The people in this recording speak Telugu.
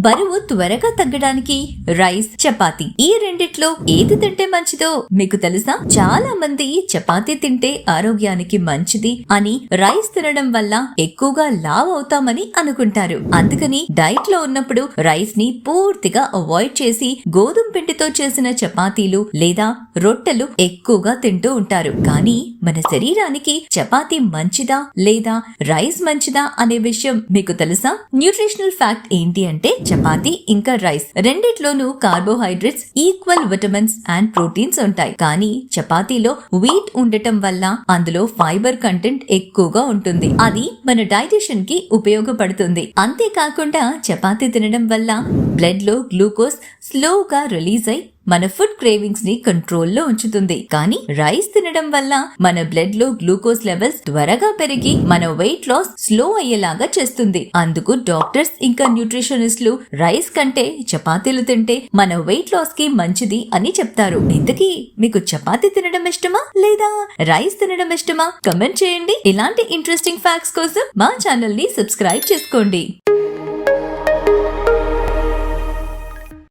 బరువు త్వరగా తగ్గడానికి రైస్, చపాతీ ఈ రెండిట్లో ఏది తింటే మంచిదో మీకు తెలుసా? చాలా మంది చపాతీ తింటే ఆరోగ్యానికి మంచిది అని, రైస్ తినడం వల్ల ఎక్కువగా లావ్ అవుతామని అనుకుంటారు. అందుకని డైట్ లో ఉన్నప్పుడు రైస్ ని పూర్తిగా అవాయిడ్ చేసి గోధుమ పిండితో చేసిన చపాతీలు లేదా రొట్టెలు ఎక్కువగా తింటూ ఉంటారు. కానీ మన శరీరానికి చపాతీ మంచిదా లేదా రైస్ మంచిదా అనే విషయం మీకు తెలుసా? న్యూట్రిషనల్ ఫ్యాక్ట్ ఏంటి అంటే చపాతీ ఇంకా రైస్ రెండిట్లోనూ carbohydrates, equal vitamins and proteins ఉంటాయి. కానీ చపాతీలో వీట్ ఉండటం వల్ల అందులో ఫైబర్ కంటెంట్ ఎక్కువగా ఉంటుంది. అది మన డైజెషన్ కి ఉపయోగపడుతుంది. అంతేకాకుండా చపాతీ తినడం వల్ల బ్లడ్ లో గ్లూకోజ్ స్లోగా రిలీజ్ అయి మన ఫుడ్ క్రేవింగ్స్ ని కంట్రోల్లో ఉంచుతుంది. కానీ రైస్ తినడం వల్ల మన బ్లడ్ లో గ్లూకోజ్ లెవెల్స్ త్వరగా పెరిగి మన వెయిట్ లాస్ స్లో అయ్యేలాగా చేస్తుంది. అందుకు డాక్టర్స్ ఇంకా న్యూట్రిషనిస్టులు రైస్ కంటే చపాతీలు తింటే మన వెయిట్ లాస్ కి మంచిది అని చెప్తారు. ఇంతకీ మీకు చపాతీ తినడం ఇష్టమా లేదా రైస్ తినడం ఇష్టమా? కమెంట్ చేయండి. ఇలాంటి ఇంట్రెస్టింగ్ ఫ్యాక్ట్స్ కోసం మా ఛానల్ ని సబ్స్క్రైబ్ చేసుకోండి.